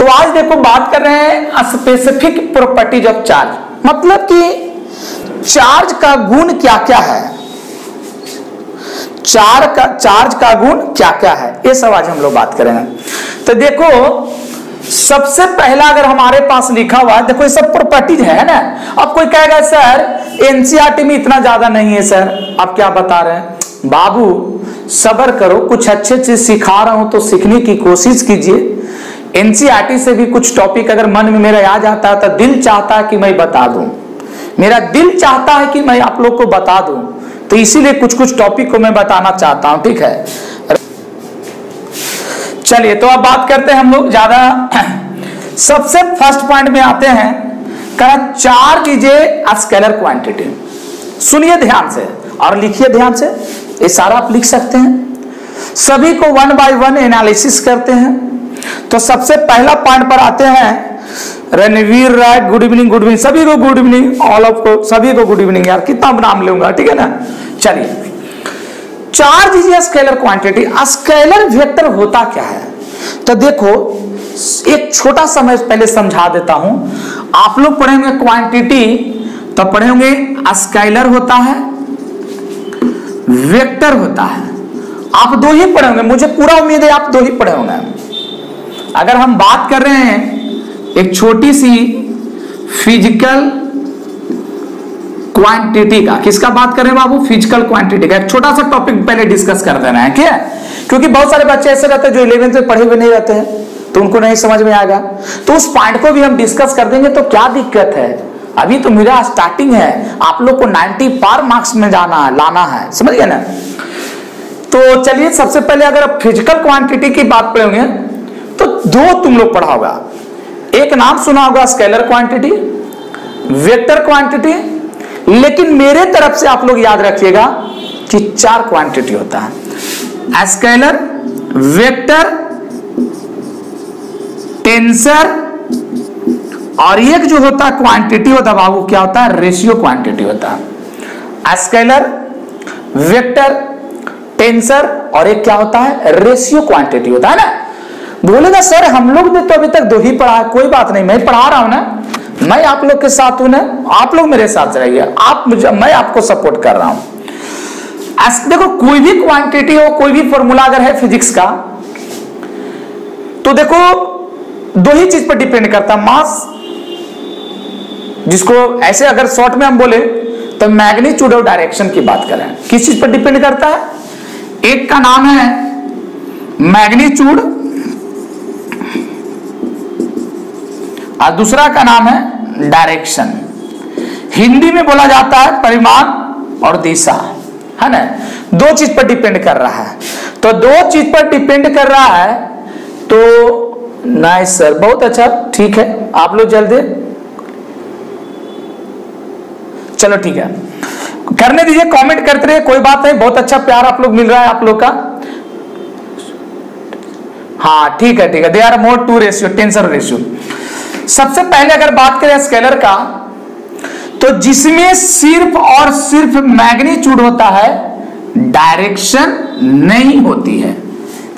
तो आज देखो बात कर रहे हैं स्पेसिफिक प्रॉपर्टीज ऑफ चार्ज, मतलब कि चार्ज का गुण क्या क्या है, चार्ज का गुण क्या क्या है, ये सब आज हम लोग बात करेंगे। तो देखो सबसे पहला अगर हमारे पास लिखा हुआ है, देखो ये सब प्रॉपर्टीज है ना। अब कोई कहेगा सर एनसीईआरटी में इतना ज्यादा नहीं है सर, आप क्या बता रहे हैं। बाबू सब्र करो, कुछ अच्छे चीज सिखा रहा हूं तो सीखने की कोशिश कीजिए। एनसीईआरटी से भी कुछ टॉपिक अगर मन में मेरा आ जाता है तो दिल चाहता है कि मैं बता दूं, मेरा दिल चाहता है कि मैं आप लोग को बता दूं, तो इसीलिए कुछ कुछ टॉपिक को मैं बताना चाहता हूं, ठीक है। चलिए तो अब बात करते हैं हम लोग ज्यादा सबसे फर्स्ट पॉइंट में आते हैं, charge is a scalar quantity. सुनिए ध्यान से और लिखिए ध्यान से, ये सारा आप लिख सकते हैं। सभी को वन बाय वन एनालिसिस करते हैं। तो सबसे पहला पॉइंट पर आते हैं, रणवीर राय गुड इवनिंग, सभी को गुड इवनिंग, ऑल ऑफ को सभी को गुड इवनिंग। यार कितना नाम लूंगा, ठीक है ना। चलिए charge is a scalar quantity. Scalar vector होता क्या है, तो देखो एक छोटा सा मैं पहले समझा देता हूं। आप लोग पढ़ेंगे क्वांटिटी तो पढ़ेंगे स्केलर होता है, वेक्टर होता है। आप दो ही पढ़े होंगे, मुझे पूरा उम्मीद है आप दो ही पढ़े होंगे। अगर हम बात कर रहे हैं एक छोटी सी फिजिकल क्वांटिटी का, किसका बात कर रहे हैं बाबू, फिजिकल क्वांटिटी का। एक छोटा सा टॉपिक पहले डिस्कस कर देना है, ठीक है, क्योंकि बहुत सारे बच्चे ऐसे रहते हैं जो 11th में पढ़े हुए नहीं रहते हैं, तो उनको नहीं समझ में आएगा। तो उस पॉइंट को भी हम डिस्कस कर देंगे, तो क्या दिक्कत है। अभी तो मेरा स्टार्टिंग है, आप लोग को 90 पार मार्क्स में जाना है, लाना है, समझ गए ना। तो चलिए सबसे पहले अगर आप फिजिकल क्वांटिटी की बात पढ़ोगे तो दो तुम लोग पढ़ा होगा। एक नाम सुना होगा स्केलर क्वांटिटी, वेक्टर क्वांटिटी, लेकिन मेरे तरफ से आप लोग याद रखिएगा कि 4 क्वांटिटी होता है, स्केलर, वेक्टर, टेंसर, और एक जो होता है क्वांटिटी होता है बाबू, क्या होता है, रेशियो क्वांटिटी होता है। स्केलर, वेक्टर, टेंसर और एक क्या होता है, रेशियो क्वांटिटी होता है ना। बोलेगा सर हम लोग ने तो अभी तक दो ही पढ़ा है, कोई बात नहीं, मैं पढ़ा रहा हूं ना, मैं आप लोग के साथ हूं ना, आप लोग मेरे साथ रहिए, आप मुझे, मैं आपको सपोर्ट कर रहा हूं। देखो कोई भी क्वांटिटी हो, कोई भी फॉर्मूला अगर है फिजिक्स का, तो देखो दो ही चीज पर डिपेंड करता है, मास, जिसको ऐसे अगर शॉर्ट में हम बोले तो मैग्नीट्यूड और डायरेक्शन की बात करें, किस चीज पर डिपेंड करता है। एक का नाम है मैग्नीट्यूड और दूसरा का नाम है डायरेक्शन। हिंदी में बोला जाता है परिमाण और दिशा, है ना। दो चीज पर डिपेंड कर रहा है, तो दो चीज पर डिपेंड कर रहा है। तो नाइस सर, बहुत अच्छा, ठीक है, आप लोग जल्दी चलो, ठीक है, करने दीजिए, कमेंट करते रहिए, कोई बात नहीं, बहुत अच्छा प्यार आप लोग मिल रहा है आप लोग का। हाँ ठीक है, ठीक है, they are more two ratio, tensor ratio. सबसे पहले अगर बात करें स्केलर का, तो जिसमें सिर्फ और सिर्फ मैग्नीट्यूड होता है, डायरेक्शन नहीं होती है।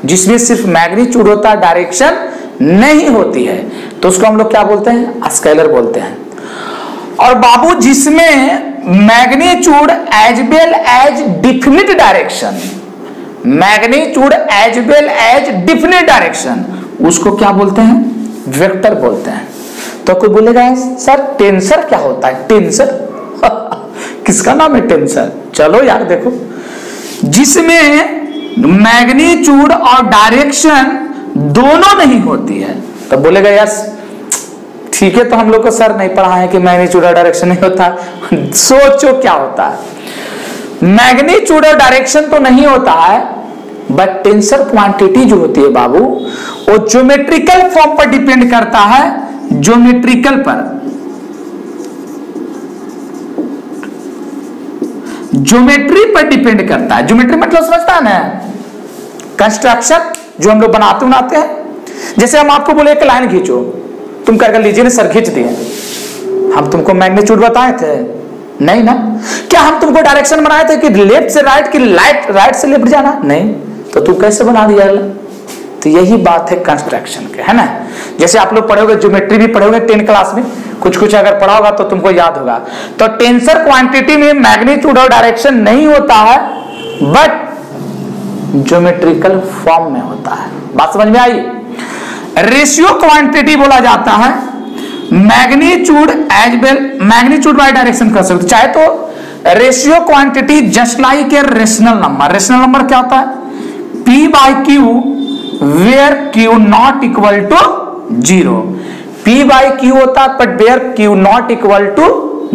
जिसमें सिर्फ मैग्नीट्यूड होता है, डायरेक्शन नहीं होती है, तो उसको हम लोग क्या बोलते हैं, स्केलर बोलते हैं। और बाबू जिसमें magnitude as well as definite direction, magnitude as well as definite direction, उसको क्या बोलते हैं, वेक्टर बोलते हैं। तो कोई बोलेगा सर टेंसर क्या होता है, टेंसर किसका नाम है टेंसर। चलो यार देखो, जिसमें मैग्नीट्यूड और डायरेक्शन दोनों नहीं होती है, तो बोलेगा यस ठीक है, तो हम लोग को सर नहीं पढ़ा है कि मैग्नीट्यूड और डायरेक्शन नहीं होता। सोचो क्या होता है, मैग्नीट्यूड और डायरेक्शन तो नहीं होता है, बट टेंसर क्वांटिटी जो होती है बाबू, वो ज्योमेट्रिकल फॉर्म पर डिपेंड करता है, ज्योमेट्रिकल पर, ज्योमेट्री पर डिपेंड करता है। ज्योमेट्री मतलब समझता है ना, कंस्ट्रक्शन जो हम लोग बनाते हैं। जैसे हम आपको बोले एक लाइन खींचो, तुम कर लीजिए ना सर, खींच दिए, हम तुमको मैग्नीट्यूड बताए थे नहीं ना। क्या हम तुमको डायरेक्शन बनाए थे कि लेफ्ट से राइट की राइट से लेफ्ट जाना, नहीं, तो तू कैसे बना दिया, तो यही बात है कंस्ट्रक्शन के, है ना। जैसे आप लोग पढ़ोगे, ज्योमेट्री भी पढ़ोगे 10 क्लास में, कुछ कुछ अगर पढ़ा होगा तो तुमको याद होगा। तो टेंसर क्वांटिटी में मैग्नीट्यूड और डायरेक्शन नहीं होता है, बट ज्योमेट्रिकल फॉर्म में होता है। बात समझ में आई। रेशियो क्वांटिटी बोला जाता है magnitude as well, magnitude by direction कर सकते, चाहे तो ratio quantity just like a rational number. Rational number क्या होता है? P by Q where Q not equal to 0। P by Q होता है but where Q not equal to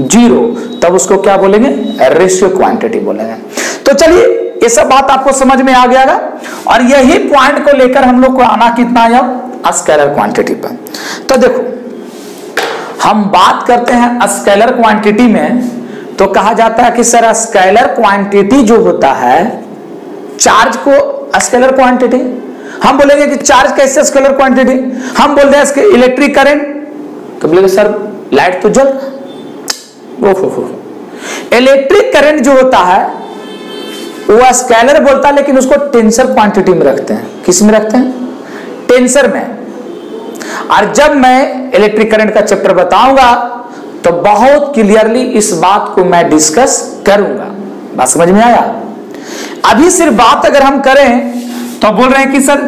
0, तब उसको क्या बोलेंगे? रेशियो क्वांटिटी बोलेंगे। तो चलिए ये सब बात आपको समझ में आ गया, और यही पॉइंट को लेकर हम लोग को आना कितना है अब स्केलर क्वांटिटी पर। तो देखो हम बात करते हैं स्केलर क्वांटिटी में, तो कहा जाता है कि सर स्केलर क्वांटिटी जो होता है, चार्ज को स्केलर क्वांटिटी, हम बोलेंगे कि चार्ज कैसे स्केलर क्वांटिटी, हम बोलते हैं इसके इलेक्ट्रिक करंट, तो बोलेंगे सर लाइट तो जल, इलेक्ट्रिक करंट जो होता है वो स्केलर बोलता है, लेकिन उसको टेंसर क्वांटिटी में रखते हैं। किस में रखते हैं? टेंसर में। और जब मैं इलेक्ट्रिक करंट का चैप्टर बताऊंगा तो बहुत क्लियरली इस बात को मैं डिस्कस करूंगा। बात समझ में आया? अभी सिर्फ बात अगर हम करें तो बोल रहे हैं कि sir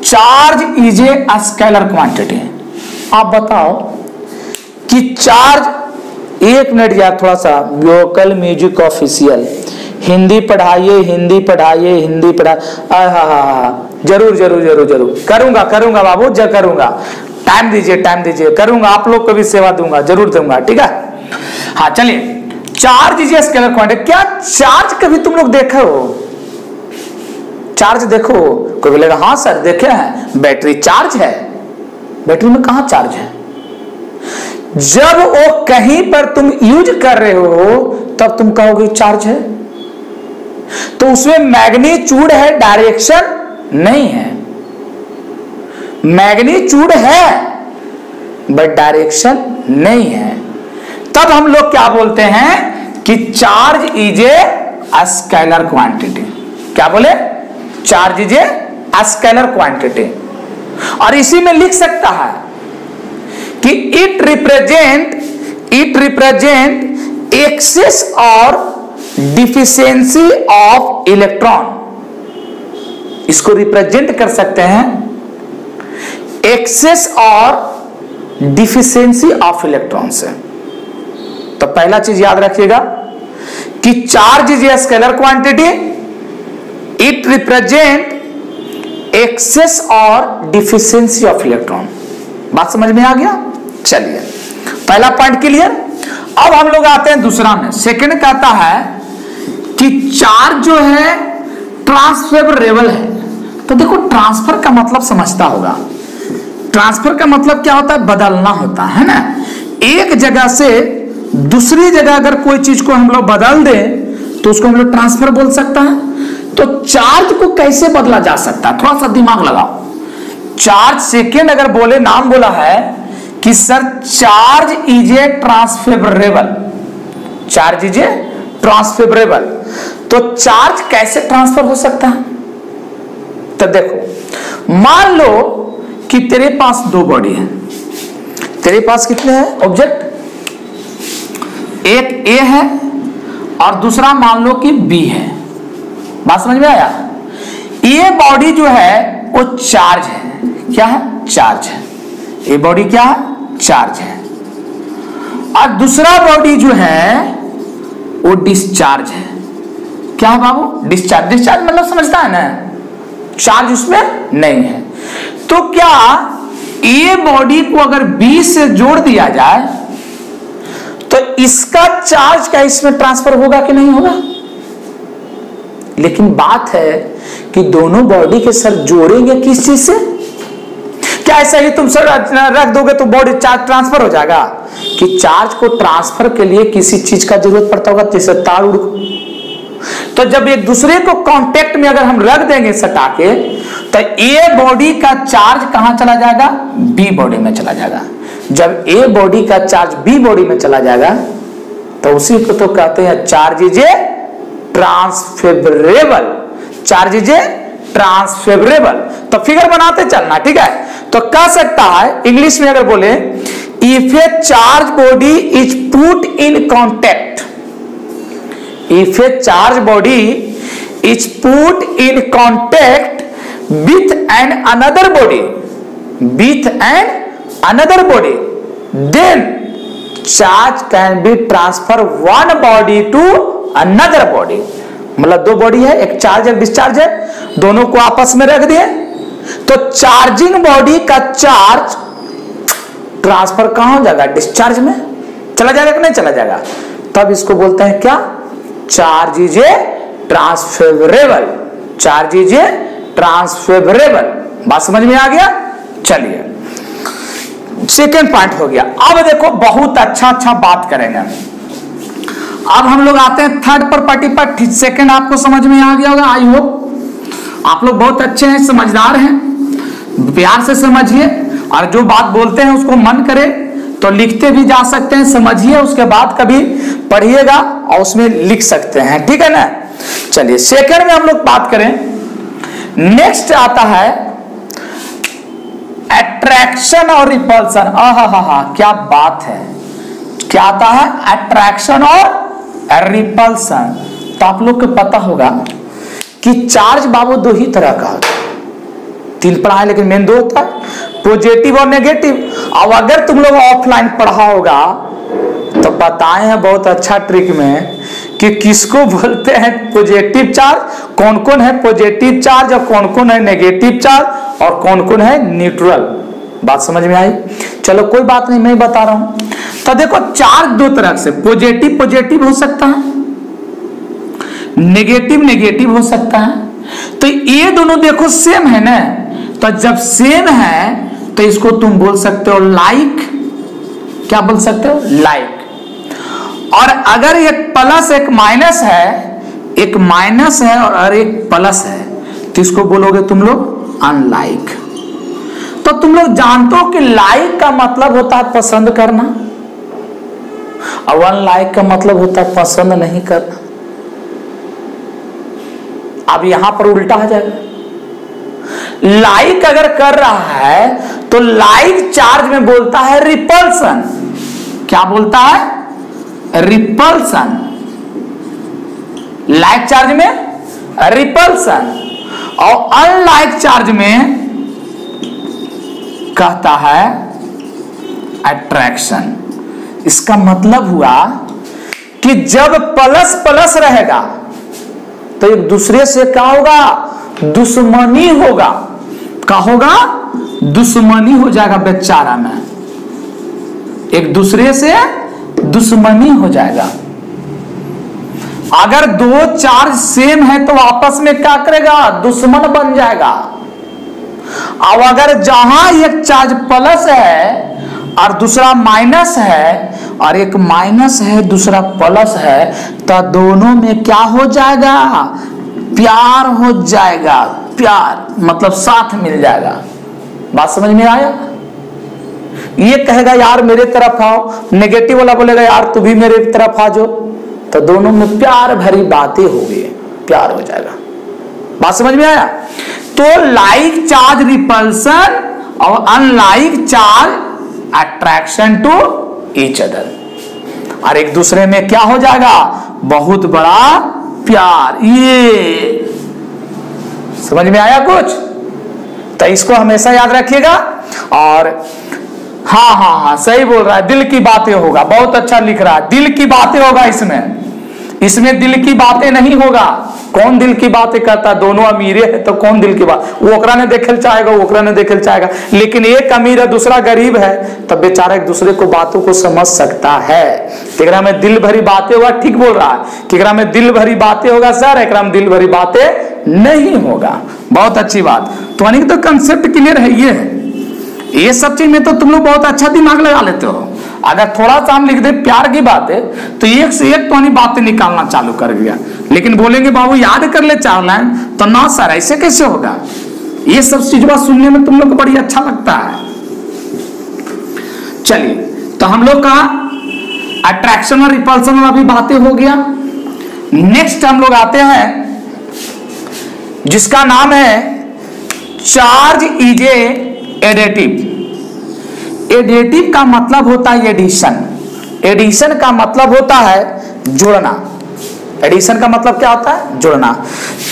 charge is a scalar quantity. आप बताओ कि चार्ज, एक मिनट यार, थोड़ा सा वोकल म्यूजिक ऑफिशियल, हिंदी पढ़ाइए, हिंदी पढ़ाइए, हिंदी पढ़ा, जरूर जरूर जरूर जरूर करूंगा बाबू, जरूर करूंगा। टाइम दीजिए, करूंगा, आप लोग को भी सेवा दूंगा, जरूर दूंगा, ठीक है। हाँ चलिए, चार्ज इज स्केलर क्वांटिटी। क्या चार्ज कभी तुम लोग देखे हो? चार्ज देखो, कोई बोलेगा हाँ सर देखे हैं, बैटरी चार्ज है। बैटरी में कहां चार्ज है? जब वो कहीं पर तुम यूज कर रहे हो तब तुम कहोगे चार्ज है, तो उसमें मैग्नीट्यूड है, डायरेक्शन नहीं है। मैग्नीट्यूड है बट डायरेक्शन नहीं है, तब हम लोग क्या बोलते हैं कि charge is a scalar quantity. क्या बोले? Charge is a scalar quantity. और इसी में लिख सकता है कि इट रिप्रेजेंट एक्सेस और डिफिशियंसी ऑफ इलेक्ट्रॉन। इसको रिप्रेजेंट कर सकते हैं एक्सेस और डिफिशियंसी ऑफ इलेक्ट्रॉन से। तो पहला चीज याद रखिएगा कि charge is a scalar quantity, it represent excess और डिफिशियंसी ऑफ इलेक्ट्रॉन। बात समझ में आ गया? चलिए पहला पॉइंट क्लियर। अब हम लोग आते हैं दूसरा में। सेकंड कहता है कि चार्ज जो है ट्रांसफरेबल है। तो देखो ट्रांसफर का मतलब समझता होगा। ट्रांसफर का मतलब क्या होता है? बदलना होता है ना। एक जगह से दूसरी जगह अगर कोई चीज को हम लोग बदल दें तो उसको हम लोग ट्रांसफर बोल सकता है। तो चार्ज को कैसे बदला जा सकता है? थोड़ा सा दिमाग लगाओ। चार्ज सेकेंड अगर बोले, नाम बोला है कि sir charge is a transferable, charge is a transferable, तो चार्ज कैसे ट्रांसफर हो सकता है? तो देखो मान लो कि तेरे पास दो बॉडी है। तेरे पास कितने हैं ऑब्जेक्ट? एक ए है और दूसरा मान लो कि बी है। बात समझ में आया? ये बॉडी जो है वो चार्ज है। क्या है? चार्ज है। ये बॉडी क्या है? चार्ज है। और दूसरा बॉडी जो है वो डिस्चार्ज है। क्या है बाबू? डिस्चार्ज। डिस्चार्ज मतलब समझता है ना, चार्ज उसमें नहीं है। तो क्या ये बॉडी को अगर बी से जोड़ दिया जाए तो इसका चार्ज क्या इसमें ट्रांसफर होगा कि नहीं होगा? लेकिन बात है कि दोनों बॉडी के सर जोड़ेंगे किस चीज से? क्या ऐसा ही तुम सर रख दोगे तो बॉडी चार्ज ट्रांसफर हो जाएगा? कि चार्ज को ट्रांसफर के लिए किसी चीज का जरूरत पड़ता होगा, जैसे तार उड़। तो जब एक दूसरे को कांटेक्ट में अगर हम रख देंगे सटा के, तो ए बॉडी का चार्ज कहां चला जाएगा? बी बॉडी में चला जाएगा। जब ए बॉडी का चार्ज बी बॉडी में चला जाएगा तो उसी को तो कहते हैं charge is a transferable. Charge is a transferable. तो फिगर बनाते चलना, ठीक है। तो कह सकता है इंग्लिश में अगर बोले, if a charge body is put in contact, if a charge body is put in contact with an another body, with an another body, then charge can be transfer one body to another body. मतलब दो body है, एक charge है discharge है, दोनों को आपस में रख दिए तो चार्जिंग बॉडी का चार्ज ट्रांसफर कहां हो जाएगा? डिस्चार्ज में चला जाएगा कि नहीं चला जाएगा? तब इसको बोलते हैं क्या? Charge is a transferable, charge is a transferable. बात समझ में आ गया? चलिए सेकेंड पॉइंट हो गया। अब देखो बहुत अच्छा बात करेंगे। अब हम लोग आते हैं थर्ड प्रॉपर्टी पर। सेकेंड आपको समझ में आ गया होगा, आई होप आप लोग बहुत अच्छे हैं, समझदार हैं, प्यार से समझिए और जो बात बोलते हैं उसको मन करे तो लिखते भी जा सकते हैं, समझिए उसके बाद कभी पढ़िएगा और उसमें लिख सकते हैं, ठीक है ना। चलिए सेकेंड में हम लोग बात करें। नेक्स्ट आता है अट्रैक्शन और रिपल्सन। हा क्या बात है, क्या आता है? अट्रैक्शन और रिपल्सन। तो आप लोग को पता होगा कि चार्ज बाबू दो ही तरह का होता है, तीन पढ़ा है लेकिन मेन दो होता है, पॉजिटिव और नेगेटिव। अब अगर तुम लोग ऑफलाइन पढ़ा होगा तो बताए हैं बहुत अच्छा ट्रिक में कि किसको बोलते हैं पॉजिटिव चार्ज, कौन कौन है पॉजिटिव चार्ज और कौन कौन है नेगेटिव चार्ज और कौन कौन है न्यूट्रल। बात समझ में आई? चलो कोई बात नहीं, मैं बता रहा हूं। तो देखो चार्ज दो तरह से, पॉजिटिव पॉजिटिव हो सकता है, नेगेटिव नेगेटिव हो सकता है। तो ये दोनों देखो सेम है ना, तो जब सेम है तो इसको तुम बोल सकते हो लाइक, क्या बोल सकते हो? लाइक। और अगर एक प्लस एक माइनस है, एक माइनस है और एक प्लस है, तो इसको बोलोगे तुम लोग अनलाइक। तो तुम लोग जानते हो कि लाइक का मतलब होता है पसंद करना और अनलाइक का मतलब होता है पसंद नहीं करना। अब यहां पर उल्टा आ जाएगा। लाइक अगर कर रहा है तो लाइक चार्ज में बोलता है रिपल्सन। क्या बोलता है? रिपल्सन। लाइक चार्ज में रिपल्सन और अनलाइक चार्ज में कहता है अट्रैक्शन। इसका मतलब हुआ कि जब प्लस प्लस रहेगा तो एक दूसरे से क्या होगा? दुश्मनी होगा। क्या होगा? दुश्मनी हो जाएगा बेचारा में, एक दूसरे से दुश्मनी हो जाएगा। अगर दो चार्ज सेम है तो आपस में क्या करेगा? दुश्मन बन जाएगा। अब अगर जहां एक चार्ज प्लस है और दूसरा माइनस है और एक माइनस है दूसरा प्लस है, तो दोनों में क्या हो जाएगा? प्यार हो जाएगा। प्यार मतलब साथ मिल जाएगा। बात समझ में आया? ये कहेगा यार मेरे तरफ आओ, नेगेटिव वाला बोलेगा यार तू भी मेरे तरफ आ जाओ, तो दोनों में प्यार भरी बातें होगी, प्यार हो जाएगा। बात समझ में आया? तो लाइक चार्ज रिपल्सन और unlike charge attraction to each other, और एक दूसरे में क्या हो जाएगा? बहुत बड़ा प्यार। ये समझ में आया कुछ? तो इसको हमेशा याद रखिएगा। और हाँ सही बोल रहा है, दिल की बातें होगा। बहुत अच्छा लिख रहा है, दिल की बातें होगा इसमें दिल की बातें नहीं होगा। कौन दिल की बातें करता? दोनों अमीरे है तो कौन दिल की बात? वो ओकरा ने देखल चाहेगा, वो ओकरा ने देखल चाहेगा, लेकिन एक अमीर है दूसरा गरीब है तब बेचारा एक दूसरे को बातों को समझ सकता है। एकरा में दिल भरी बातें होगा, ठीक बोल रहा है कि एकरा में दिल भरी बातें होगा सर, एकरा में दिल भरी बातें नहीं होगा। बहुत अच्छी बात। तो कंसेप्ट क्लियर है। ये सब चीज में तो तुम लोग बहुत अच्छा दिमाग लगा लेते हो। अगर थोड़ा सा हम लिख दे प्यार की बातें तो एक से एक तो बातें निकालना चालू कर दिया, लेकिन बोलेंगे बाबू याद कर ले 4 लाइन, तो ना सर ऐसे कैसे होगा। ये सब चीज सुनने में तुम लोग को बड़ी अच्छा लगता है। चलिए तो हम लोग का अट्रैक्शन और रिपल्सन वाला भी बातें हो गया। नेक्स्ट हम लोग आते हैं जिसका नाम है चार्ज इज एडिटिव। एडिटिव का मतलब होता है एडिशन। एडिशन का मतलब होता है जोड़ना। एडिशन का मतलब क्या होता है? जोड़ना।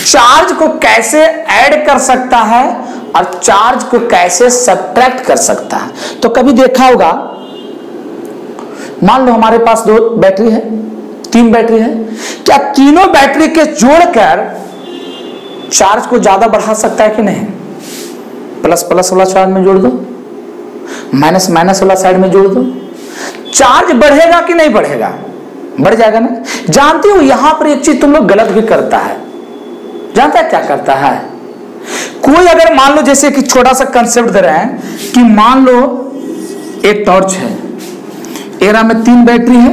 चार्ज को कैसे ऐड कर सकता है और चार्ज को कैसे सब्ट्रैक्ट कर सकता है। तो कभी देखा होगा, मान लो हमारे पास 2 बैटरी है, 3 बैटरी है, क्या तीनों बैटरी के जोड़कर चार्ज को ज्यादा बढ़ा सकता है कि नहीं? प्लस प्लस वाला साइड में जोड़ दो, माइनस माइनस वाला साइड में जोड़ दो, चार्ज बढ़ेगा कि नहीं बढ़ेगा? बढ़ जाएगा ना। जानते हो यहां पर एक चीज तुम लोग गलत भी करता है। जानता है क्या करता है? कोई अगर मान लो, जैसे कि छोटा सा कंसेप्ट दे रहे हैं कि मान लो एक टॉर्च है, एरा में 3 बैटरी है,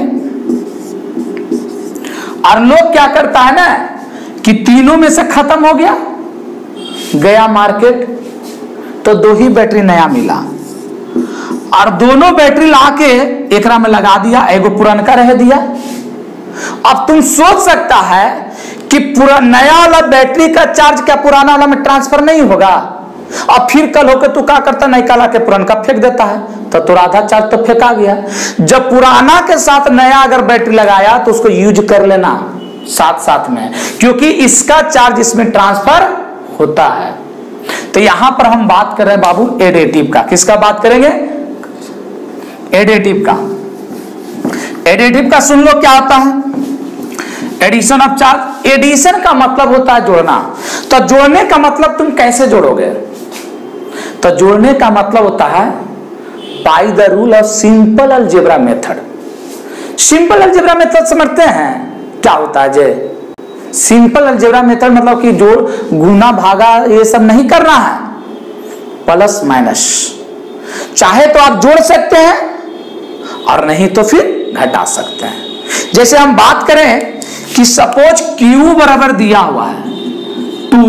और लोग क्या करता है ना कि तीनों में से खत्म हो गया, गया मार्केट तो 2 ही बैटरी नया मिला, और दोनों बैटरी लाके एकरा में लगा दिया, एगो पुरानका रह दिया। अब तुम सोच सकता है कि पूरा नया वाला बैटरी का चार्ज क्या पुराना वाला में ट्रांसफर नहीं होगा? अब फिर कल होकर तू क्या करता, नया ला के पुरानका फेंक देता है, तो तुरा आधा चार्ज तो फेंका गया। जब पुराना के साथ नया अगर बैटरी लगाया तो उसको यूज कर लेना साथ साथ में, क्योंकि इसका चार्ज इसमें ट्रांसफर होता है। तो यहां पर हम बात कर रहे हैं बाबू एडिटिव का। किसका बात करेंगे? एडिटिव का। एडिटिव का सुन लो क्या होता है। Addition of charge. एडिशन का मतलब होता है जोड़ना। तो जोड़ने का मतलब तुम कैसे जोड़ोगे? तो जोड़ने का मतलब होता है by the rule of simple algebra method. Simple algebra method समझते हैं क्या होता है? जे सिंपल अलजेब्रा मेथड मतलब कि जोड़, गुना, भागा ये सब नहीं करना है, प्लस माइनस। चाहे तो आप जोड़ सकते हैं और नहीं तो फिर घटा सकते हैं। जैसे हम बात करें कि सपोज Q बराबर दिया हुआ है 2,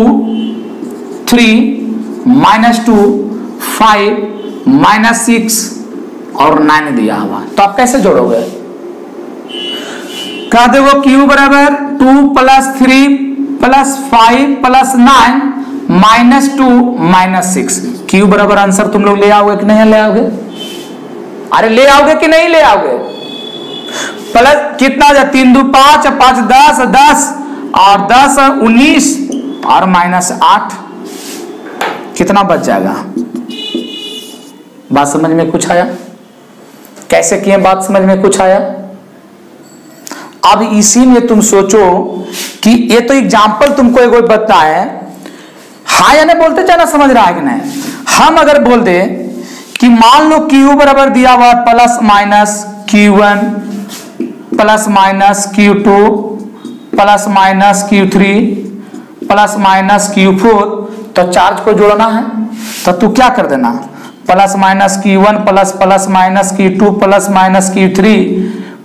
3, -2, 5, -6 और 9 दिया हुआ, तो आप कैसे जोड़ोगे? कह दे वो Q बराबर 2 + 3 + 5 + 9 -2 -6। Q बराबर आंसर तुम लोग ले आओगे कि नहीं ले आओगे? अरे ले आओगे कि नहीं ले आओगे? प्लस कितना? 3 2 5 5 10 10 और 10 19 और -8, कितना बच जाएगा? बात समझ में कुछ आया? कैसे किए? बात समझ में कुछ आया? अब इसी में तुम सोचो कि ये तो एग्जाम्पल तुमको एगो बताए, हाँ या नहीं बोलते जाना, समझ रहा है कि नहीं? हम अगर बोल दे कि मान लो Q बराबर दिया हुआ ±Q1 ±Q2 ±Q3 ±Q4, तो चार्ज को जोड़ना है तो तू क्या कर देना, ±Q1 ±Q2 ±Q3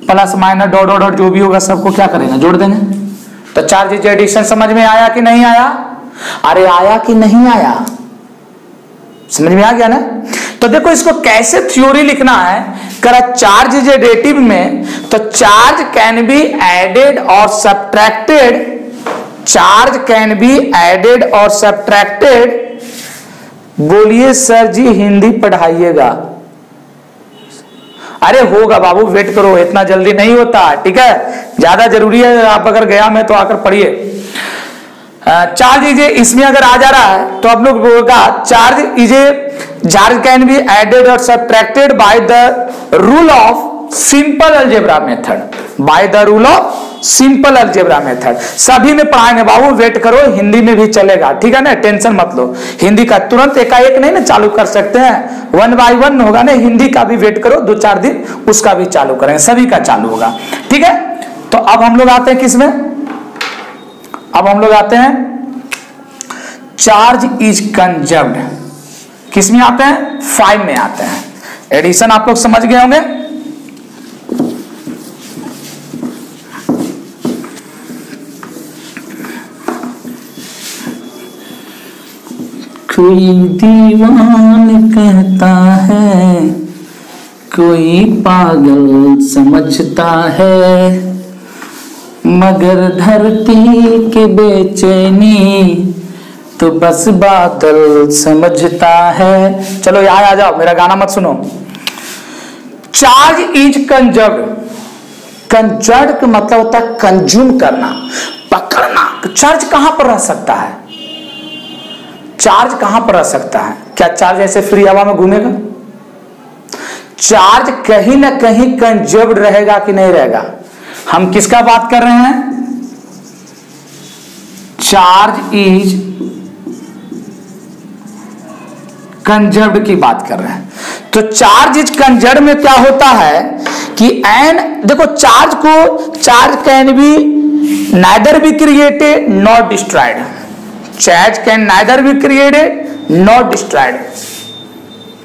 ±... जो भी होगा सबको क्या करेंगे, जोड़ देंगे। तो चार्ज एडिशन समझ में आया कि नहीं आया? अरे आया कि नहीं आया? समझ में आ गया ना? तो देखो इसको कैसे थ्योरी लिखना है। करा चार्ज इज एडिटिव में, तो चार्ज कैन बी एडेड और subtracted. Charge can be added और सब्ट्रैक्टेड। बोलिए सर जी हिंदी पढ़ाइएगा। अरे होगा बाबू, वेट करो, इतना जल्दी नहीं होता, ठीक है? ज्यादा जरूरी है, आप अगर गया में तो आकर पढ़िए। चार्ज इज, इसमें अगर आ जा रहा है तो आप लोग बोलेगा चार्ज कैन बी एडेड और subtracted by the rule of simple algebra method. By the rule of simple algebra method सभी में पढ़ाएंगे बाबू, वेट करो, हिंदी में भी चलेगा, ठीक है ना? टेंशन मत लो। हिंदी का तुरंत एकाएक नहीं ना चालू कर सकते हैं, 1 by 1 होगा ना। हिंदी का भी वेट करो, 2-4 दिन उसका भी चालू करेंगे, सभी का चालू होगा, ठीक है? तो अब हम लोग आते हैं किसमें? अब हम लोग आते हैं चार्ज इज कंजर्व्ड। किस में आते हैं? 5 में आते हैं। एडिशन आप लोग समझ गए होंगे। कोई दीवान कहता है, कोई पागल समझता है, मगर धरती के बेचैनी तो बस बादल समझता है। चलो यहां आ जाओ, मेरा गाना मत सुनो। Charge is conserved. कंजर्व्ड का मतलब होता है कंज्यूम करना, पकड़ना। तो चार्ज कहां पर रह सकता है? चार्ज कहां पर रह सकता है? क्या चार्ज ऐसे फ्री हवा में घूमेगा? चार्ज कहीं ना कहीं कंजर्व्ड रहेगा कि नहीं रहेगा? हम किसका बात कर रहे हैं? चार्ज इज कंजर्व्ड की बात कर रहे हैं। तो चार्ज इज कंजर्व्ड में क्या होता है कि एन, देखो charge can B neither be created not destroyed. Charge can neither be created not destroyed,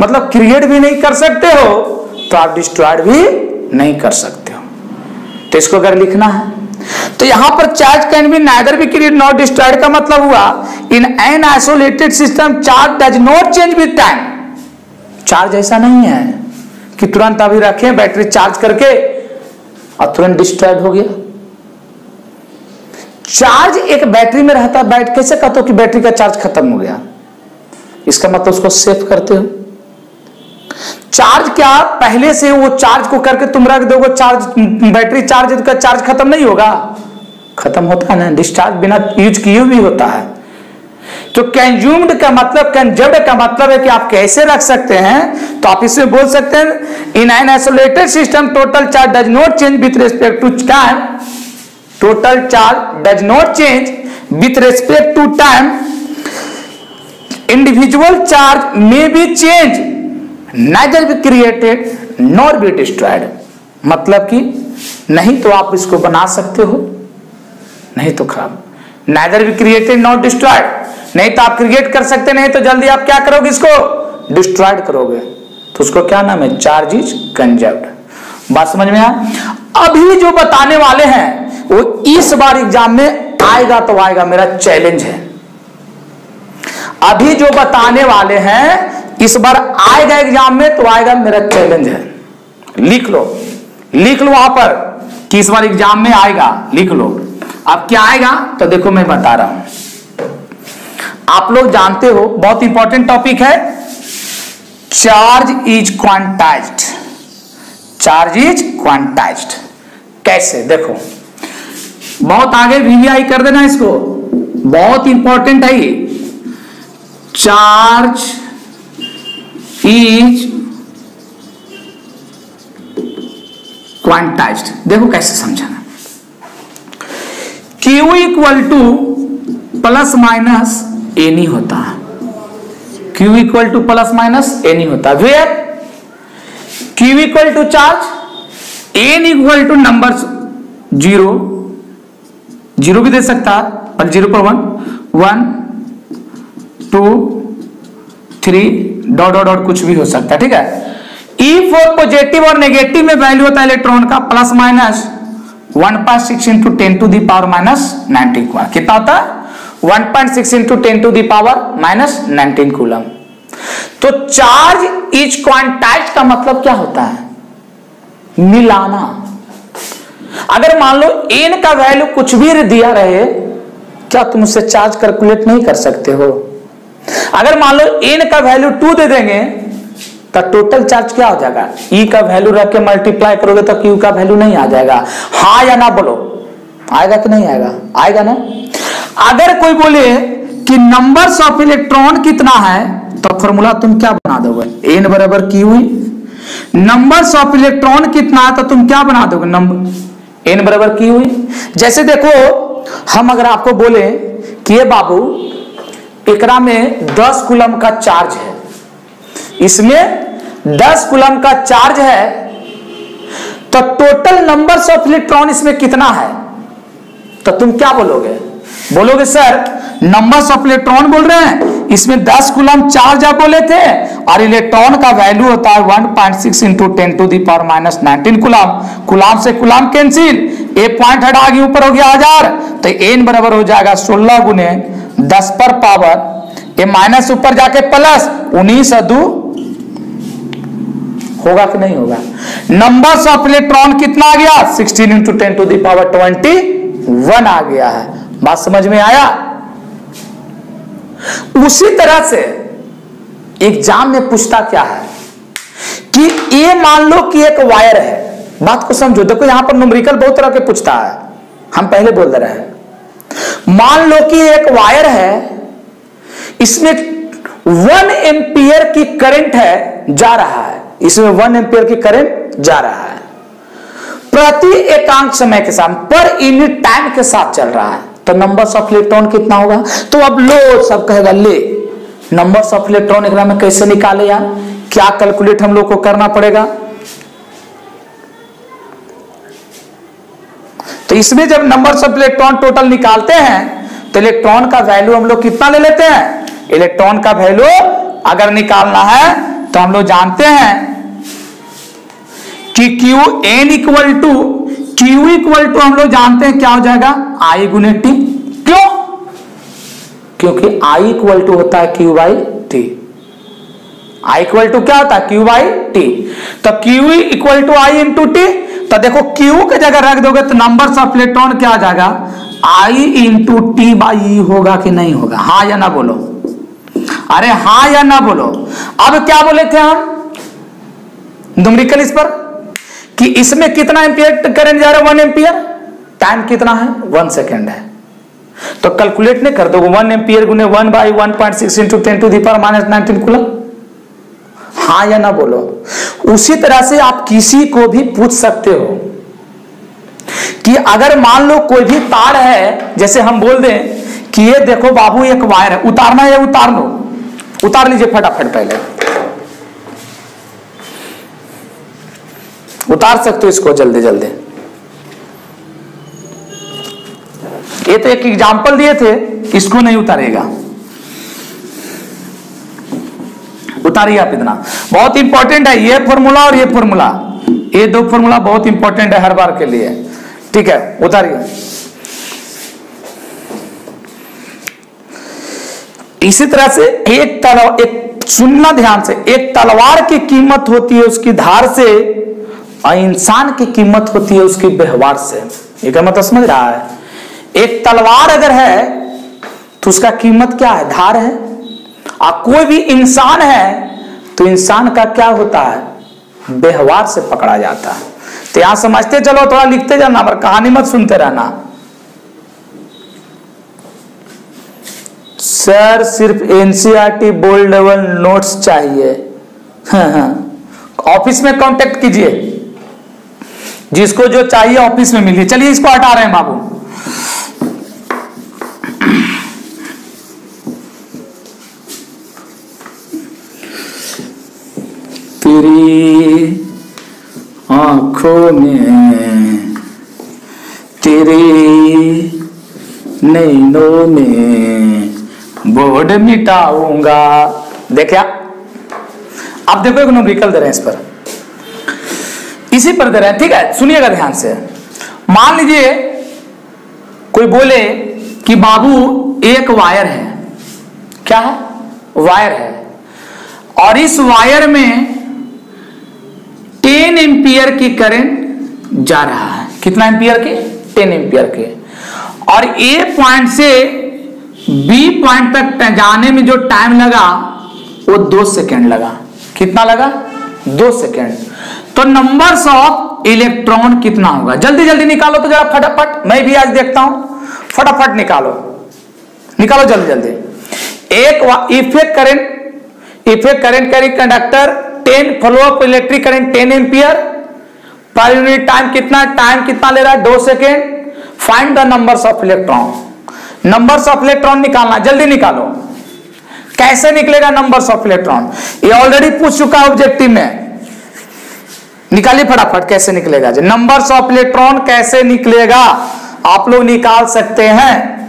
मतलब क्रिएट भी नहीं कर सकते हो तो आप डिस्ट्रॉयड भी नहीं कर सकते हो। तो इसको अगर लिखना है तो यहां पर charge can B neither be created not destroyed का मतलब हुआ इन an isolated system charge does not change with time. Charge ऐसा नहीं है कि तुरंत अभी रखे बैटरी चार्ज करके और तुरंत डिस्ट्रॉयड हो गया। चार्ज एक बैटरी में रहता है। बैठ कैसे कहते हो कि बैटरी का चार्ज खत्म हो गया? इसका मतलब उसको सेव करते हो। चार्ज क्या पहले से वो चार्ज को करके तुम रख दोगे, चार्ज बैटरी चार्ज है तो चार्ज खत्म नहीं होगा? खत्म होता है ना, डिस्चार्ज बिना यूज किए भी होता है। तो कंज्यूम्ड का मतलब, कंजर्व्ड का मतलब है कि आप कैसे रख सकते हैं। तो आप इसमें बोल सकते हैं in an isolated system total charge does not change with respect to time. Total charge does not change with respect to time. Individual charge may be change neither be created nor be destroyed. मतलब कि नहीं तो आप इसको बना सकते हो, नहीं तो खराब। Neither be created not destroyed, नहीं तो आप क्रिएट कर सकते, नहीं तो जल्दी आप क्या करोगे? इसको डिस्ट्रॉयड करोगे। तो उसको क्या नाम है? Charge is conserved. बात समझ में आया? अभी जो बताने वाले हैं वो इस बार एग्जाम में आएगा तो आएगा, मेरा चैलेंज है। अभी जो बताने वाले हैं इस बार आएगा एग्जाम में तो आएगा, मेरा चैलेंज है। लिख लो वहां पर कि इस बार एग्जाम में आएगा, लिख लो। अब क्या आएगा तो देखो मैं बता रहा हूं। आप लोग जानते हो बहुत इंपॉर्टेंट टॉपिक है, charge is quantized. Charge is quantized कैसे? देखो बहुत आगे वीवीआई कर देना इसको, बहुत इंपॉर्टेंट है ये। चार्ज इज क्वांटाइज्ड, देखो कैसे समझाना। Q equal to plus minus n e होता है। Q equal to plus minus n e होता है। Where Q equal to charge, N equal to number zero भी दे सकता है, और 0 पर 1 2 3 डॉट डॉट डॉट कुछ भी हो सकता है, ठीक है। If और पॉजिटिव और नेगेटिव में वैल्यू होता है इलेक्ट्रॉन का plus minus 1.6 into 10 to the power minus 19 coulomb. कितना होता है? 1.6 into 10 to the power minus 19 coulomb. तो चार्ज इज क्वांटाइज्ड का मतलब क्या होता है? मिलाना। अगर मान लो n का वैल्यू कुछ भी दिया रहे, क्या तुम उससे चार्ज कैलकुलेट नहीं कर सकते हो? अगर मान लो n का वैल्यू 2 दे देंगे तो टोटल चार्ज क्या हो जाएगा? E का वैल्यू रख के मल्टीप्लाई करोगे तो Q का वैल्यू नहीं आ जाएगा। हाँ या ना बोलो, आएगा कि नहीं आएगा? आएगा ना। अगर कोई बोले कि नंबर्स ऑफ इलेक्ट्रॉन कितना है तो फॉर्मूला तुम क्या बना दोगे? n बराबर Q। नंबर्स ऑफ इलेक्ट्रॉन कितना है तो तुम क्या बना दोगे? नंबर n बराबर Q। जैसे देखो हम अगर आपको बोले कि ये बाबू एकरा में 10 कूलम का चार्ज है, इसमें 10 कूलम का चार्ज है, तो टोटल नंबर्स ऑफ इलेक्ट्रॉन इसमें कितना है? तो तुम क्या बोलोगे? बोलोगे सर नंबर्स ऑफ इलेक्ट्रॉन बोल रहे हैं, इसमें 10 कूलम चार्ज आप बोले थे और इलेक्ट्रॉन का वैल्यू होता है 1.6 into 10 to the power minus 19 coulomb. Coulomb से कूलम कैंसिल, एक पॉइंट हटा के ऊपर हो गया 1000, तो n बराबर हो जाएगा 16 गुने 10 पर पावर, ये माइनस ऊपर जाके प्लस 19 2 होगा कि नहीं होगा? नंबर्स ऑफ इलेक्ट्रॉन कितना आ गया? 16 इंटू 10 टू द पावर 21 आ गया है। बात समझ में आया? उसी तरह से एग्जाम में पूछता क्या है कि ये मान लो कि एक वायर है, बात को समझो, देखो यहां पर न्यूमेरिकल बहुत तरह के पूछता है, हम पहले बोल दे रहे हैं। मान लो कि एक वायर है, इसमें 1 एम्पियर की करंट है, जा रहा है, इसमें 1 एम्पियर की करंट जा रहा है, प्रति एकांक समय के साथ, पर यूनिट टाइम के साथ चल रहा है, तो नंबर्स ऑफ इलेक्ट्रॉन कितना होगा? तो अब लो, सब कहेगा ले नंबर्स ऑफ इलेक्ट्रॉन एग्जाम में कैसे निकाले यार, क्या कैलकुलेट हम लोग को करना पड़ेगा? तो इसमें जब नंबर्स ऑफ इलेक्ट्रॉन टोटल निकालते हैं तो इलेक्ट्रॉन का वैल्यू हम लोग कितना ले लेते हैं? इलेक्ट्रॉन का वैल्यू अगर निकालना है तो हम लोग जानते हैं कि Qn equal to Q equal to हम लोग जानते हैं क्या हो जाएगा? I गुने टी। क्यों? क्योंकि I इक्वल टू होता है Q by t. I equal to क्या होता है? Q by t. तो Q equal to I into t. तो देखो Q के जगह रख दोगे तो नंबर्स ऑफ इलेक्ट्रॉन क्या आ जाएगा? I इंटू टी बाई होगा कि नहीं होगा? हाँ या ना बोलो, अरे हाँ या ना बोलो। अब क्या बोले थे हम न्यूमेरिकल इस पर कि इसमें कितना एम्पियर करंट जा रहा है? 1 एम्पियर। टाइम कितना है? 1 सेकेंड है। तो कैलकुलेट नहीं कर दोगे 1 एम्पियर गुने 1 by 1.6 into 10 to the power -19 coulomb. हाँ या ना बोलो। उसी तरह से आप किसी को भी पूछ सकते हो कि अगर मान लो कोई भी तार है, जैसे हम बोल दें कि ये देखो बाबू एक वायर है, उतारना है, उतार लो, उतार लीजिए फटाफट, पहले उतार सकते हो इसको जल्दी जल्दी। ये तो एक एग्जांपल दिए थे, इसको नहीं उतारेगा, उतारिए आप इतना। बहुत इंपॉर्टेंट है ये फॉर्मूला और ये फॉर्मूला, ये दो फॉर्मूला बहुत इंपॉर्टेंट है हर बार के लिए, ठीक है, उतारिए। इसी तरह से एक सुनना ध्यान से, एक तलवार की कीमत होती है उसकी धार से और इंसान की कीमत होती है उसके व्यवहार से। ये क्या मतलब समझ रहा है? एक तलवार अगर है तो उसका कीमत क्या है? धार है। और कोई भी इंसान है तो इंसान का क्या होता है? व्यवहार से पकड़ा जाता है। तो यहां समझते चलो, थोड़ा लिखते जाना, पर कहानी मत सुनते रहना। सर सिर्फ एनसीईआरटी बोर्ड लेवल नोट्स चाहिए। ऑफिस में कांटेक्ट कीजिए, जिसको जो चाहिए ऑफिस में मिलिए। चलिए इसको हटा रहे हैं बाबू। तेरी आंखों में, तेरी नैनों में बोर्ड मिटाऊंगा। देखा? अब देखो एक न्यूमेरिकल दे रहे हैं इस पर, इसी पर दे रहे हैं, ठीक है, सुनिएगा ध्यान से। मान लीजिए कोई बोले कि बाबू एक वायर है, क्या है? वायर है, और इस वायर में 10 एम्पियर की करंट जा रहा है। कितना एम्पियर की? 10 एम्पियर के। और ए पॉइंट से बी पॉइंट तक जाने में जो टाइम लगा वो 2 सेकेंड लगा। कितना लगा? 2 सेकेंड। तो नंबर्स ऑफ इलेक्ट्रॉन कितना होगा? जल्दी जल्दी निकालो तो जरा फटाफट, मैं भी आज देखता हूं, फटाफट निकालो, निकालो जल्दी जल्दी। एक effect current carry conductor 10 flow of electric current 10 ampere per unit time कितना? टाइम कितना ले रहा है? 2 second. Find the numbers of electron. Numbers of electron निकालना, जल्दी निकालो। कैसे निकलेगा नंबर्स ऑफ इलेक्ट्रॉन? ये ऑलरेडी पूछ चुका है ऑब्जेक्टिव में, निकालिए फटाफट कैसे निकलेगा। नंबर्स ऑफ इलेक्ट्रॉन कैसे निकलेगा आप लोग निकाल सकते हैं।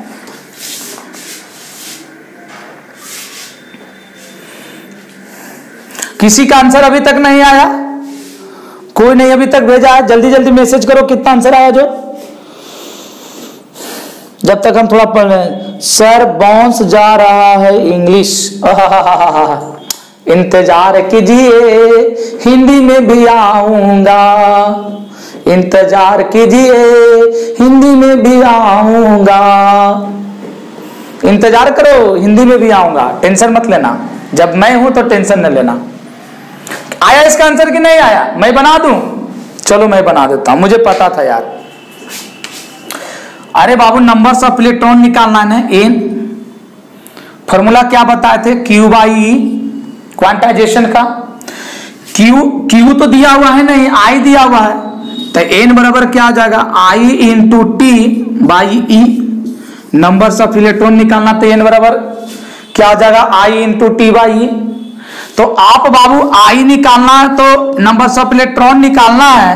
किसी का आंसर अभी तक नहीं आया? कोई नहीं अभी तक भेजा है? जल्दी जल्दी मैसेज करो कितना आंसर आया जो, जब तक हम थोड़ा पढ़ रहे हैं। सर बाउंस जा रहा है इंग्लिश, इंतजार कीजिए हिंदी में भी आऊंगा, इंतजार कीजिए हिंदी में भी आऊंगा। इंतजार करो, हिंदी में भी आऊंगा, टेंशन मत लेना। जब मैं हूं तो टेंशन न लेना। आया इसका आंसर कि नहीं आया? मैं बना दूं? चलो मैं बना देता हूं, मुझे पता था यार। अरे बाबू नंबर्स ऑफ इलेक्ट्रॉन निकालना है एन। फॉर्मूला क्या बताए थे? क्यू बाई ई, क्वांटाइजेशन का। क्यू तो दिया हुआ है नहीं, आई दिया हुआ है, तो एन बराबर क्या आ जाएगा? I into t by e. Numbers of electron निकालना तो एन बराबर क्या आ जाएगा? I into t by e. तो आप बाबू आई निकालना है तो नंबर्स ऑफ इलेक्ट्रॉन निकालना है,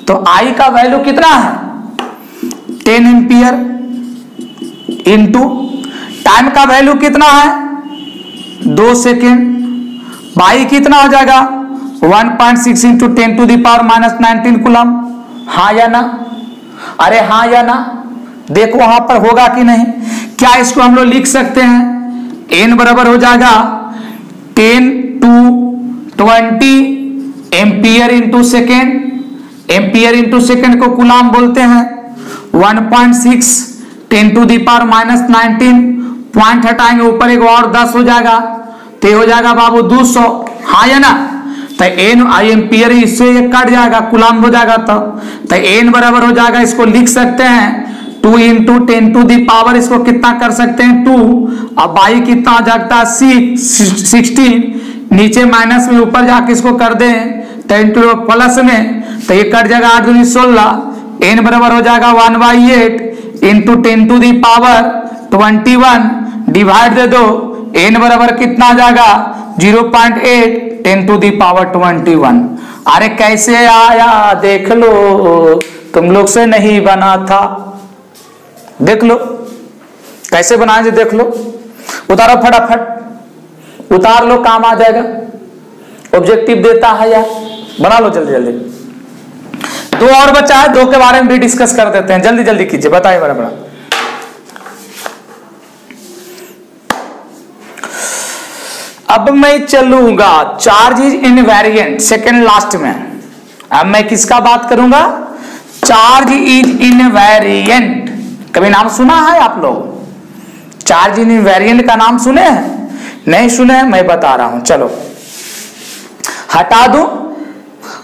तो आई का वैल्यू कितना है? 10 एम्पियर इंटू टाइम का वैल्यू कितना है? 2 सेकेंड बाई कितना हो जाएगा? 1.6 into 10 to the power minus 19 coulomb. हाँ या ना? अरे हाँ या ना? देखो वहां पर होगा कि नहीं। क्या इसको हम लोग लिख सकते हैं? एन बराबर हो जाएगा 10 to 20 ampere into second. Ampere into second को कूलम बोलते हैं। 1.6 10 to the power minus 19, point हटाएंगे ऊपर एक और 10 हो जाएगा, तो हो जाएगा बाबू 200। हाँ या ना? तो एन आई एम्पियर इससे ये कट जाएगा, कूलम हो जाएगा। तो एन बराबर हो जाएगा, इसको लिख सकते हैं 2 इंटू 10 टू दी पावर, इसको कितना कर सकते हैं? 2। अब बाई कितना हो जाता है? 16। नीचे माइनस में, ऊपर जाके इसको कर दें 10 टू प्लस में, तो ये कट जाएगा 8 दूनी 16। एन बराबर हो जाएगा 1/8 into 10 to the power 21, divide दे दो। एन बराबर कितना आ जाएगा? 0.8 10 टू दी पावर 21। अरे कैसे आया देख लो, तुम लोग से नहीं बना था। देख लो कैसे बनाए, देख लो। उतारो फटाफट, उतार लो, काम आ जाएगा। ऑब्जेक्टिव देता है यार, बना लो जल्दी जल्दी। 2 और बचा है, 2 के बारे में भी डिस्कस कर देते हैं। जल्दी जल्दी कीजिए, बताइए बड़ा बड़ा। अब मैं चलूंगा charge is invariant, second last में। अब मैं किसका बात करूंगा? Charge is invariant. कभी नाम सुना है आप लोग? चार्ज इज इनवेरिएंट का नाम सुने हैं? नहीं सुने? मैं बता रहा हूं, चलो हटा दूं,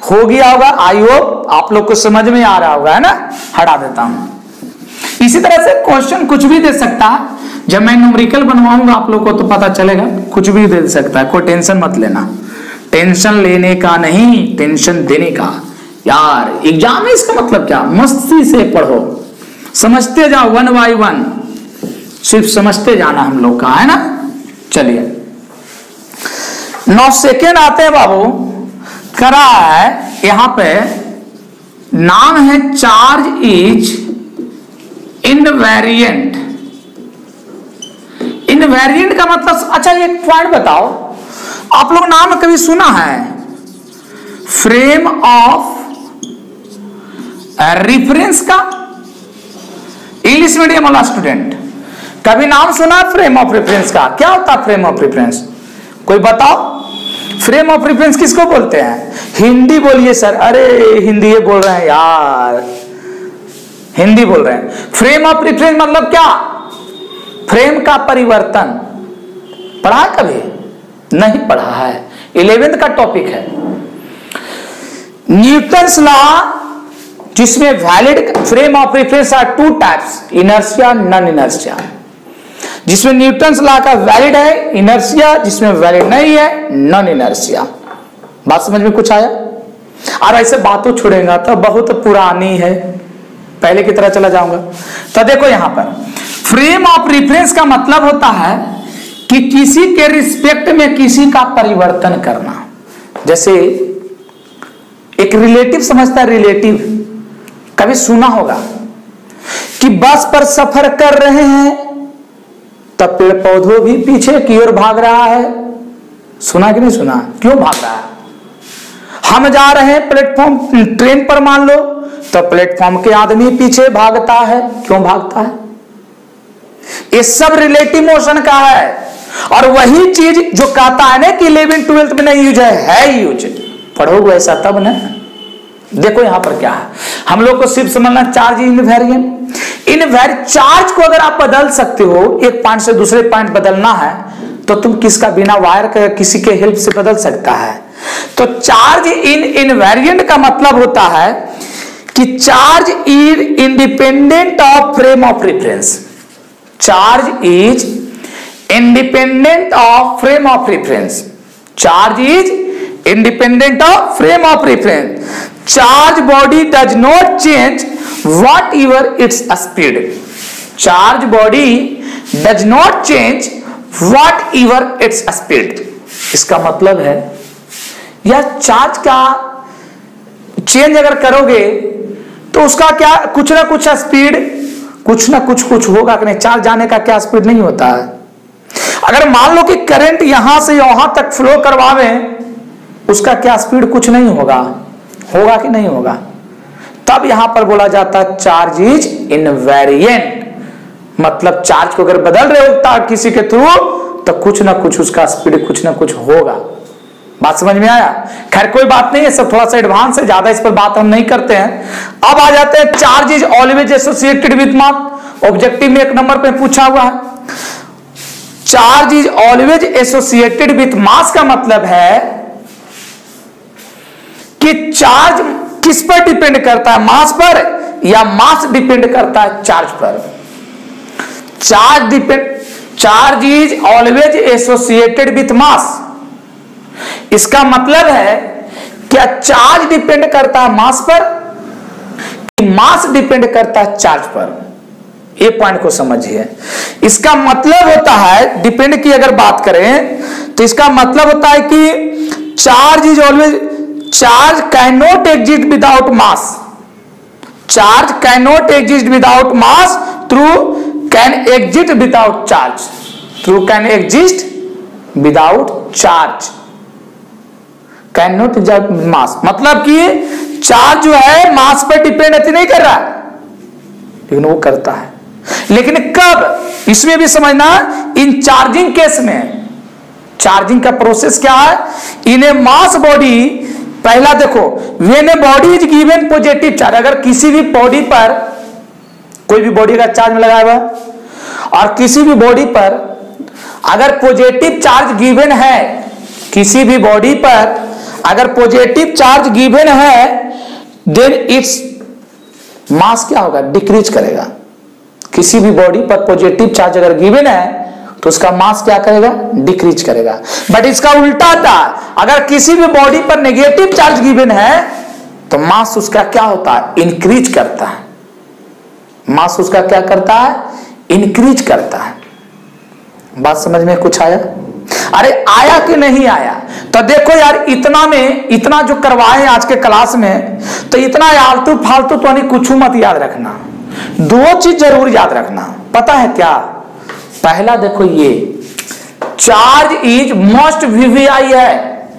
हो गया होगा। आई होप आप लोग को समझ में आ रहा होगा, है ना? हटा देता हूं। इसी तरह से क्वेश्चन कुछ भी दे सकता है। जब मैं न्यूमेरिकल बनवाऊंगा आप लोग को तो पता चलेगा, कुछ भी दे सकता है। कोई टेंशन मत लेना, टेंशन लेने का नहीं, टेंशन देने का। यार एग्जाम है, इसका मतलब क्या? मस्ती से पढ़ो, समझते जाओ, 1 by 1 सिर्फ समझते जाना हम लोग का, है ना? चलिए 9 सेकेंड आते हैं बाबू। करा है यहां पे, नाम है चार्ज इज इनवेरिएंट। इनवेरिएंट का मतलब, अच्छा एक पॉइंट बताओ, आप लोग नाम कभी सुना है फ्रेम ऑफ रेफरेंस का? इंग्लिश मीडियम वाला स्टूडेंट कभी नाम सुना फ्रेम ऑफ रेफरेंस का? क्या होता है फ्रेम ऑफ रेफरेंस? कोई बताओ। फ्रेम ऑफ रेफरेंस किसको बोलते हैं? हिंदी बोलिए सर। अरे हिंदी बोल रहे हैं यार, हिंदी बोल रहे हैं। फ्रेम ऑफ रेफरेंस मतलब क्या? फ्रेम का परिवर्तन। पढ़ा है कभी? नहीं पढ़ा है, 11th का टॉपिक है। न्यूटन्स लॉ, जिसमें valid frame of reference are 2 types, inertia, non inertia. जिसमें न्यूटन्स लॉ का वैलिड है इनर्शिया, जिसमें वैलिड नहीं है नॉन इनर्शिया। बात समझ में कुछ आया? और ऐसे बातों छोड़ेगा तो बहुत पुरानी है, पहले की तरह चला जाऊंगा। तो देखो यहां पर फ्रेम ऑफ रेफरेंस का मतलब होता है कि किसी के रिस्पेक्ट में किसी का परिवर्तन करना। जैसे एक रिलेटिव समझता है, रिलेटिव कभी सुना होगा कि बस पर सफर कर रहे हैं तब पेड़ पौधों भी पीछे की ओर भाग रहा है। सुना कि नहीं सुना? क्यों भाग रहा है? हम जा रहे हैं प्लेटफॉर्म, ट्रेन पर मान लो, तो प्लेटफॉर्म के आदमी पीछे भागता है। क्यों भागता है? ये सब रिलेटिव मोशन का है। और वही चीज जो कहता है ना कि 11th 12th में नहीं यूज है यूज। पढ़ोगे ऐसा तब ना। देखो यहां पर क्या है, हम लोग को सिर्फ समझना चार्ज इनवेरिएंट। इन चार्ज को अगर आप बदल सकते हो, एक पॉइंट से दूसरे पॉइंट बदलना है तो तुम किसका बिना वायर के किसी के हेल्प से बदल सकता है। तो चार्ज इन इनवेरिएंट का मतलब होता है कि charge is independent of frame of reference. Charge is independent of frame of reference. Charge is independent of frame of reference. Charge body does not change whatever its speed. Charge body does not change whatever its speed. इसका मतलब है या charge का change अगर करोगे तो उसका क्या कुछ ना कुछ स्पीड कुछ ना कुछ होगा कि नहीं। चार्ज जाने का क्या स्पीड नहीं होता है। अगर मान लो कि करंट यहां से वहां तक फ्लो करवावे, उसका क्या स्पीड कुछ नहीं होगा, होगा कि नहीं होगा। तब यहां पर बोला जाता है चार्ज इज इनवेरिएंट। मतलब चार्ज को अगर बदल रहे हो किसी के थ्रू तो कुछ ना कुछ उसका स्पीड कुछ ना कुछ होगा। बात समझ में आया। खैर कोई बात नहीं है, सब थोड़ा सा एडवांस है, ज्यादा इस पर बात हम नहीं करते हैं। अब आ जाते हैं charge is always associated with mass. Objective में 1 नंबर पे पूछा हुआ है charge is always associated with mass का मतलब है कि चार्ज किस पर डिपेंड करता है, मास पर, या मास डिपेंड करता है चार्ज पर। Charge is always associated with mass. इसका मतलब है क्या चार्ज डिपेंड करता है मास पर, मास डिपेंड करता है चार्ज पर। ये पॉइंट को समझिए। इसका मतलब होता है डिपेंड की अगर बात करें तो इसका मतलब होता है कि charge is always charge can not exist without mass. Charge can not exist without mass through can exist without charge. Through can exist without charge can not exist mass. मतलब कि चार्ज जो है मास पर डिपेंड नहीं कर रहा है, लेकिन वो करता है। लेकिन कब, इसमें भी समझना, इन चार्जिंग केस में चार्जिंग का प्रोसेस क्या है। इन ए मास बॉडी, पहला देखो, when a body is given positive charge, अगर किसी भी बॉडी पर, कोई भी बॉडी का चार्ज में लगाया हुआ है और किसी भी बॉडी पर अगर पॉजिटिव चार्ज गिवन है, किसी भी बॉडी पर अगर पॉजिटिव चार्ज गिवन है, देन इट्स मास क्या होगा, डिक्रीज करेगा। किसी भी बॉडी पर पॉजिटिव चार्ज अगर गिवन है तो उसका मास क्या करेगा, डिक्रीज करेगा। बट इसका उल्टा था, अगर किसी भी बॉडी पर नेगेटिव चार्ज गिवन है तो मास उसका क्या होता है, इंक्रीज करता है। मास उसका क्या करता है, इंक्रीज करता है। बात समझ में कुछ आया? अरे आया कि नहीं आया? तो देखो यार, इतना में इतना जो करवाए आज के क्लास में, तो इतना आलतू फालतू तो नहीं, कुछ मत याद रखना। 2 चीज जरूर याद रखना। पता है क्या? पहला देखो, ये चार्ज इज मोस्ट वीवीआई है,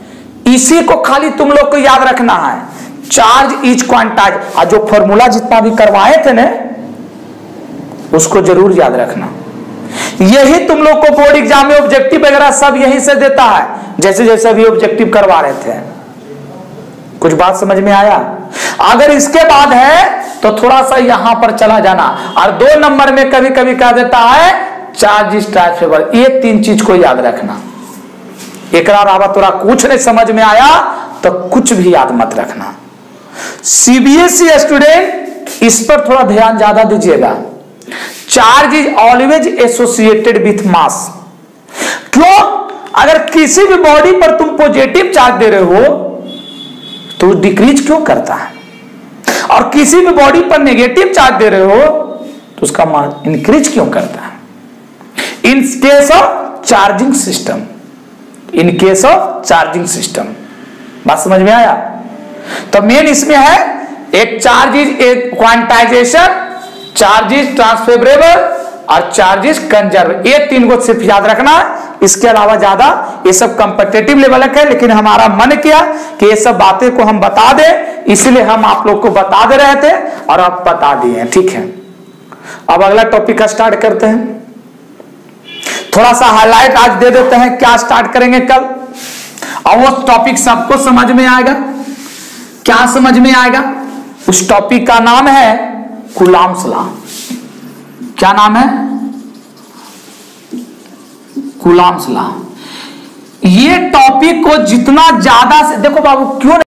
इसी को खाली तुम लोग को याद रखना है। चार्ज इज क्वांटाइज, और जो फॉर्मूला जितना भी करवाए थे ना, उसको जरूर याद रखना। यही तुम लोग को बोर्ड एग्जाम में ऑब्जेक्टिव वगैरह सब यहीं से देता है, जैसे जैसे अभी ऑब्जेक्टिव करवा रहे थे। कुछ बात समझ में आया? अगर इसके बाद है तो थोड़ा सा यहां पर चला जाना। और 2 नंबर में कभी कभी कह देता है चार्ज इज ट्रांसफरेबल। ये 3 चीज को याद रखना। एक अलावा तोरा कुछ नहीं समझ में आया तो कुछ भी याद मत रखना। सीबीएसई स्टूडेंट इस पर थोड़ा ध्यान ज्यादा दीजिएगा। Charge is always associated with mass. क्यों? अगर किसी भी बॉडी पर तुम पॉजिटिव चार्ज दे रहे हो तो डिक्रीज क्यों करता है, और किसी भी बॉडी पर नेगेटिव चार्ज दे रहे हो तो उसका मास इंक्रीज क्यों करता है। In case of charging system, in case of charging system. बात समझ में आया? तो मेन इसमें है एक charge is quantization, charge is transferable और चार्ज इज कंजर्व। ये 3 को सिर्फ याद रखना। इसके अलावा ज्यादा ये सब कंपेटिटिव लेवल है, लेकिन हमारा मन किया कि ये सब बातें को हम बता दें, इसलिए हम आप लोग को बता दे रहे थे और आप बता दिए। ठीक है, अब अगला टॉपिक का स्टार्ट करते हैं। थोड़ा सा हाईलाइट आज दे देते हैं, क्या स्टार्ट करेंगे कल, और वो टॉपिक सबको समझ में आएगा। क्या समझ में आएगा? उस टॉपिक का नाम है कूलॉम्स लॉ। क्या नाम है? Coulomb's law. ये टॉपिक को जितना ज्यादा से देखो बाबू, क्यों